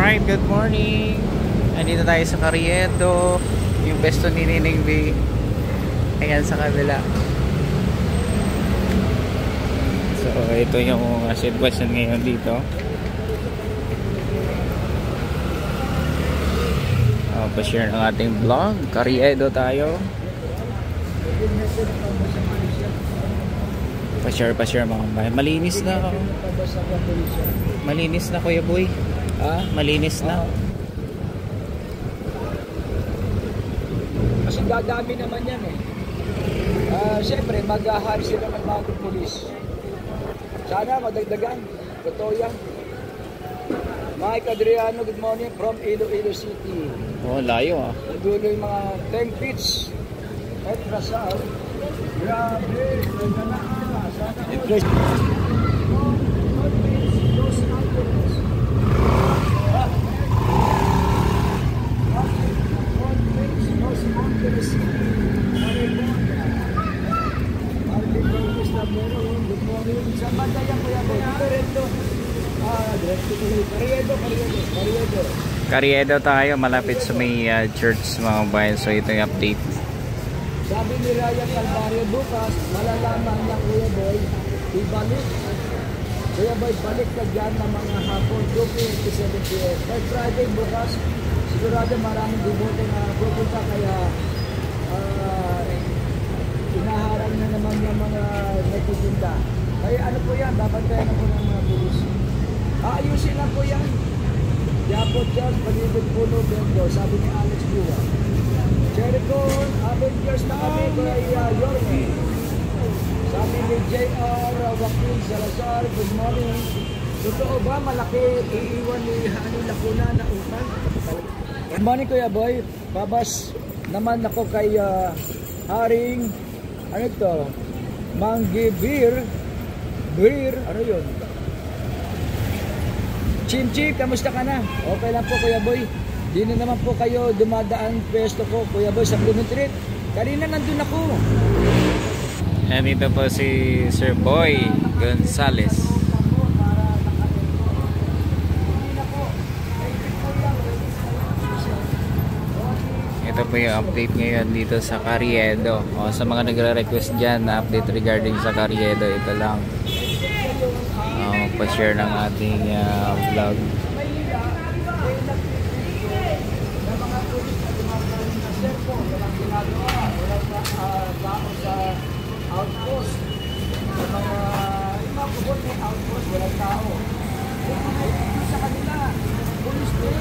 Alright, good morning. Andito tayo sa Carriedo, yung pesto ni Nining B. Ayan sa kabila. So ito yung sitwasyon ngayon dito. Pa-share ng ating vlog. Carriedo tayo. Pa-share mga bahay. Malinis na. Malinis na, Kuya Boy. Malinis na. Kasi dadami naman yan eh. Siyempre mag-ahari sila ng mga pulis. Sana madagdagan. Totoo yan. Mike Adriano, good morning from Iloilo City. Oh, layo Nadulo yung mga 10 feet. At Rasal. Grabe. Sana Carriedo tayo, malapit sa may church mga bayan. So ito yung update. Sabi ni Ryan Calvario, bukas malalaman niya Kuya Boy, ibalik. Kuya Boy, balik ka dyan ng mga hapon 2:57 p.m. By Friday bukas, sigurado maraming dumote na pupunta, kaya inaharang na naman yung mga nagtitinda. Kaya ano po yan, babantayan na po ng mga pulis. Ayusin lang po yan. Yapo Charles, Panibig Puno, Bendo, sabi ni Alex Buwa. Jericho, Avengers na kami, kaya Yorme. Sabi ni J.R. Joaquin Salazar, good morning. Totoo ba malaki iiwan ni Hani Lacuna na utang? Good morning Kuya Boy. Babas naman ako kay Haring, ano ito? Manggibir. Ano yun? Chim-chim, kamusta ka na? Okay lang po Kuya Boy. Di na naman po kayo dumadaan pwesto ko Kuya Boy sa Blooming Street. Kanina nandun ako. Nandito po si Sir Boy Gonzales. Ito po yung update ngayon dito sa Carriedo. Sa mga nagre-request dyan na update regarding sa Carriedo, ito lang. Pa-share ng ating vlog. Outpost. Yung mga kubot may outpost, walang tao. Sa kanila, police day,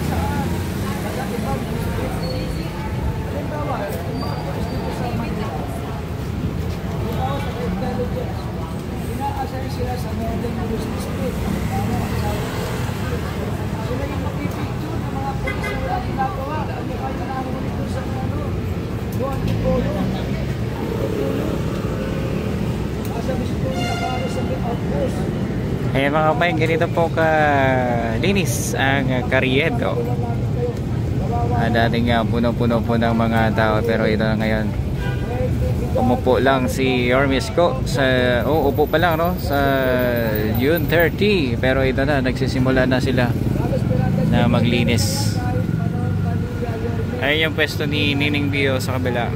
saan? Nag-ibang police day. Halimbawa, yung mga police dito sa Manila, halimbawa sa intelligence, inaasay sila sa Northern Police District. Sila yung mapipicture ng mga police na wala ginagawa. Ano kayo nakahuli doon sa doon ang Tipolo. Ayan mga kabayan, ganito po linis ang Carriedo. Dating puno-puno po ng mga tao, pero ito na ngayon. Umupo lang si Ormis ko sa upo pa lang sa June 30, pero ito na, nagsisimula na sila na maglinis. Ayun yung pwesto ni Nining Bio sa kabila.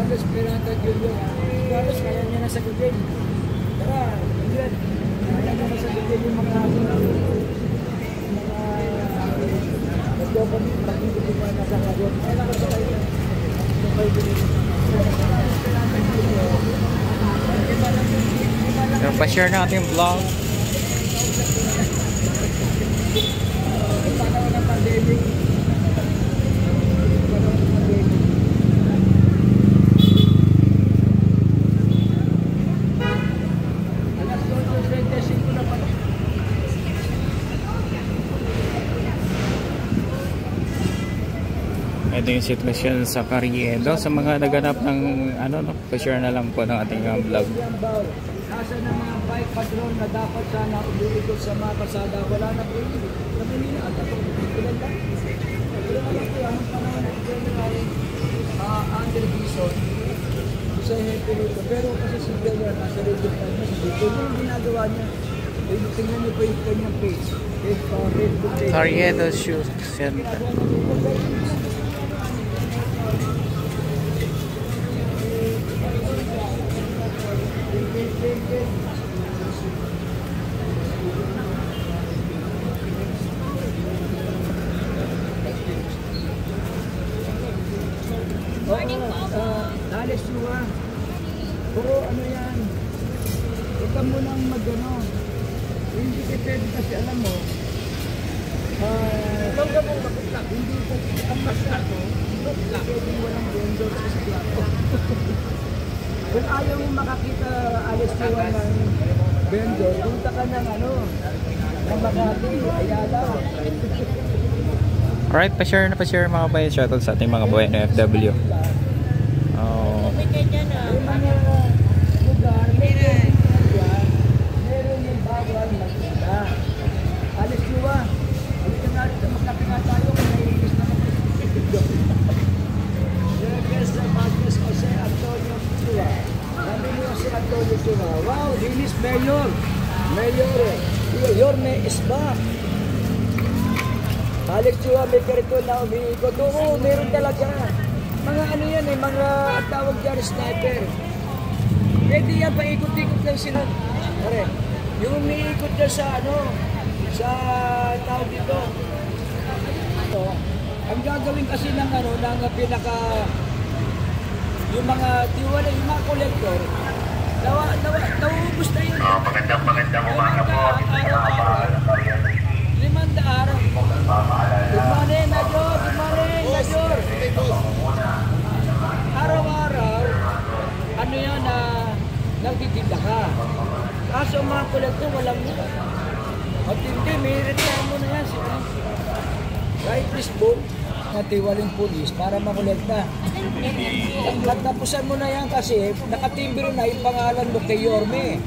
Esperanza Julio. Carlos, kaya niya na sagutin. Tara, Julian. Kaya niya na sagutin yung mga nagdopamine, pag-ibig pa na sa kagot. Kaya na sa kayo. So, pa-share natin yung vlog. Yung panahon ng pandemic. Ito yung sitwasyon sa Carriedo. Sa mga naganap ng pa-share na lang po ng ating vlog. Nasa ng mga bike patrol na dapat sana umiikot sa mga kasada, wala na po yun. Naminina at ako. Ilan lang? Ilan lang po. Anong panahon ng General Andre Bison? sa hepe rito. Pero kasi si Taylor, nasa radio pa niya, dito yung ginagawa niya. Tingnan niyo po yung kanyang page. Facebook page. Carriedo Shoe Center. Morning po. Alis nyo puro ano yan. Huwag ka munang mag-ano. Hindi ka pwede kasi alam mo. Huwag ka mong makutak. Hindi ka ang masyado. Pwede walang vendor sa plato. Kung ayaw mo makakita alis nyo ng vendor, punta ka ng ano. Ng Makati, Ayala. Alright, pa-share mga bayan. Shoutout sa ating mga bayan na FW. Oh. May mga lugar, meron yung bawal makita. Alis nyo ba? Alis na natin, magkape nga tayo kung naiinis na mag-video. Yes, Marcos Jose Antonio Chua. Sabi mo si Antonio Chua, wow, linis mayor. Yorme is back. Alex Chua, may karito na umiikot. Oo, meron talaga. Mga ano yan eh, mga tawag dyan, sniper. Pwede yan, paikot-ikot lang sila. Pare, yung umiikot dyan sa ano, sa tawag dito. Ito, ang gagawin kasi ng ano, ng pinaka, yung mga tiwala, yung mga kolektor, nauubos na yun. Magandang umaga po. Limanda araw. Good morning, Najor. Good morning, Najor. Araw-araw, ano yan na nagtitinda ka. Kaso mga kolektor, walang matindi, may reklamo na yan. Kahit Facebook, natiwaling pulis para makolekta. Katapusan mo na yan kasi nakatimbro na yung pangalan mo kay Yorme.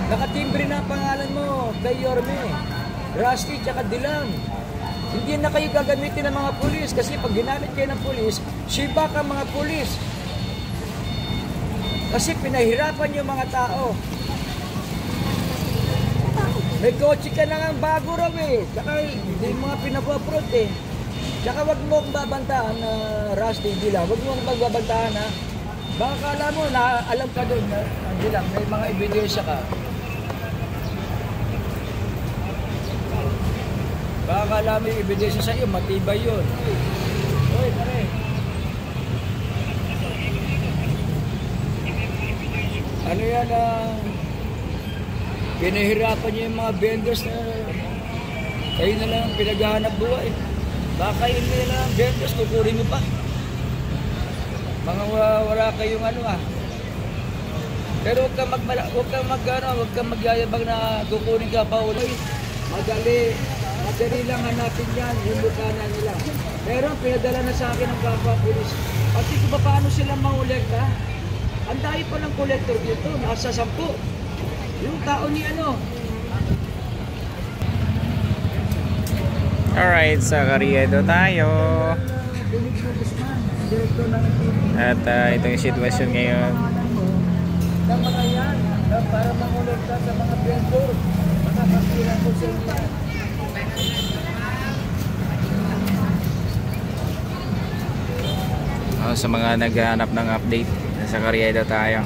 Nakatimbre na ang pangalan mo kay Yorme, Rusty, tsaka Dilang. Hindi na kayo gagamitin ng mga pulis kasi pag ginamit kayo ng pulis, shiba ka mga pulis. Kasi pinahirapan yung mga tao. May kotse ka na nga bago raw eh. Tsaka hindi mga pinapaprot eh. Tsaka wag mo akong babantaan na Rusty, Dilang. Wag mo akong babantaan ha. Baka kala mo na alam ka doon na Dilang, may mga ebidensya ka. Baka alam mo yung ebidensya sa iyo, matibay yun. Uy, pare. Ano yan pinahirapan niyo yung mga vendors na kayo na lang pinaghahanap buhay. Baka kayo na lang vendors, kukurin nyo pa. Mga wala kayong ano Pero huwag kang magyayabang na kukunin ka pa ulit. Madali lang hanapin yan, yung bukana nila. Pero pinadala na sa akin ng kapwa pulis. Pati kung paano sila mangolekta, ang dahil pa ng kolektor dito, nasa 10. Yung tao ni ano. Alright, sa Carriedo tayo. At ito yung sitwasyon ngayon. Tama na yan, para mangolekta sa mga vendor. Mga kapilang ko sa inyo. Sa mga naghahanap ng update, sa Carriedo tayo.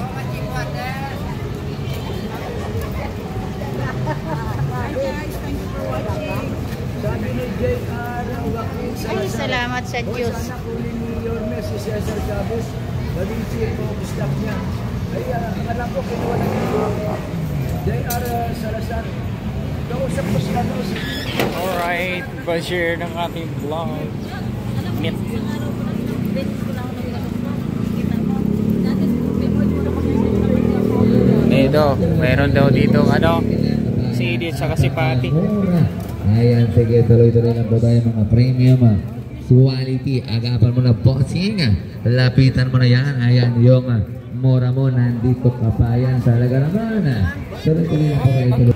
Ay, salamat sa Diyos. Sana kunin ni Yorme si Cesar Chavez. Maging CFO of staff niya. Ay, alam ko kinuha na niyo. JR Salazar. Kausap ko sila doon. Alright, pa-share ng ating vlog. Meet. Ito, meron daw dito si Edith saka si Patty. Ayan, sige, tuloy-tuloy lang po tayo mga premium quality. Agapan mo na bossing. Lapitan mo na yan. Ayan, yung mura mo nandito pa pa yan sa alaga naman. Tuloy-tuloy lang po kayo.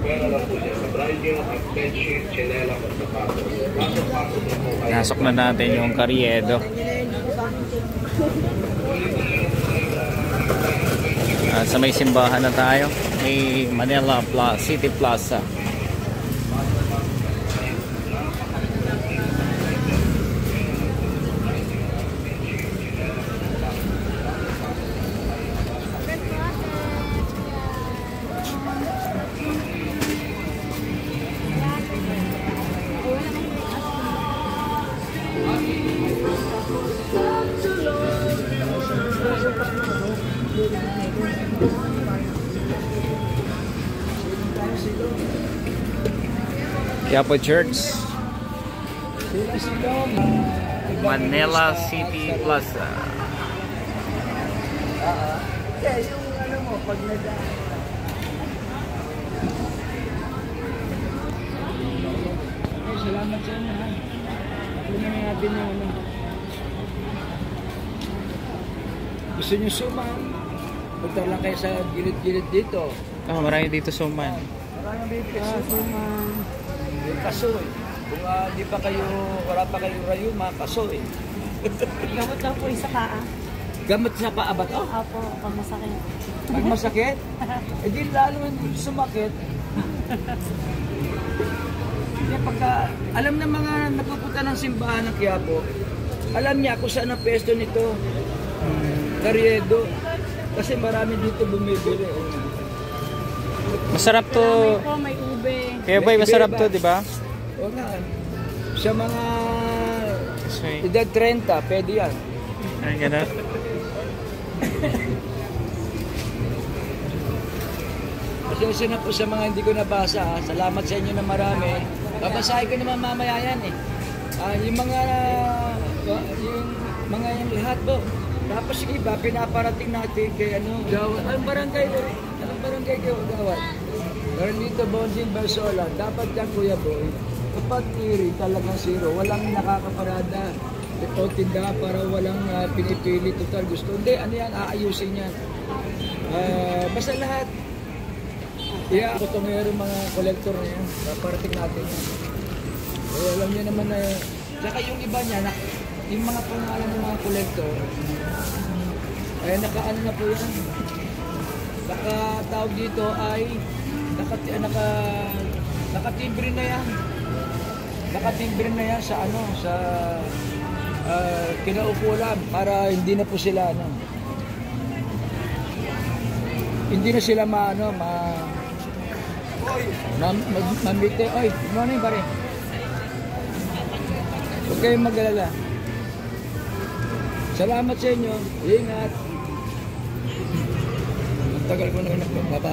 pera lang po siya. Sa bridal at bedsheet, chinelas at sapatos. Pasok-pasok na po kayo. Nasok na natin yung Karyedo. Sa may simbahan na tayo. May Manila City Plaza. Quiapo Church, Manila City Plaza. Yes, yung ano mo, pag salamat sa inyo ha. Kunin natin yung ano. Gusto nyo suman? Punta lang kayo sa gilid-gilid dito. Oh, marami dito suman. Maraming dito suman. Yung kasoy. Kung di pa kayo, wala pa kayong rayuma, kasoy. Gamot lang po sa paa. Gamot sa paa ba to? Opo, pag masakit. Pag masakit? Eh di lalo yung sumakit. Kaya pagka, alam ng mga nagpupunta ng simbahan ng Quiapo, alam niya kung saan ang pwesto nito. Karyedo. Kasi marami dito bumibili. Masarap to. Po, may ube. Kaya boy, masarap to, di ba? O nga. Sa mga Sweet. edad 30, pwede yan. Ay, gano'n. Pasensya na po sa mga hindi ko nabasa. Ha. Salamat sa inyo na marami. Babasahin ko naman mamaya yan eh. Yung mga yung lahat po. Tapos yung iba, pinaparating natin kay ano, Gawad. Anong barangay ko? Anong barangay kayo, Gawad? Meron dito, Bonsing Barsola. Dapat yan, Kuya Boy. Kapag tiri, talagang zero. Walang nakakaparada. Ito tinda para walang pinipili. Total gusto. Hindi, ano yan, aayusin yan. Basta lahat. Iya, ako ito mga kolektor na yan. Paparating natin yan. Eh, alam niyo naman na, saka yung iba niya, yung mga pangalan ng mga kolektor, ay nakaano na po yan. Nakatawag dito ay nakatimbre na yan. Nakatimbre na yan sa ano, sa kinaukulan para hindi na po sila ano. Hindi na sila mamite. Oy, good morning pare. Huwag kayong mag-alala. Salamat sa inyo. Ingat. Tagal ko na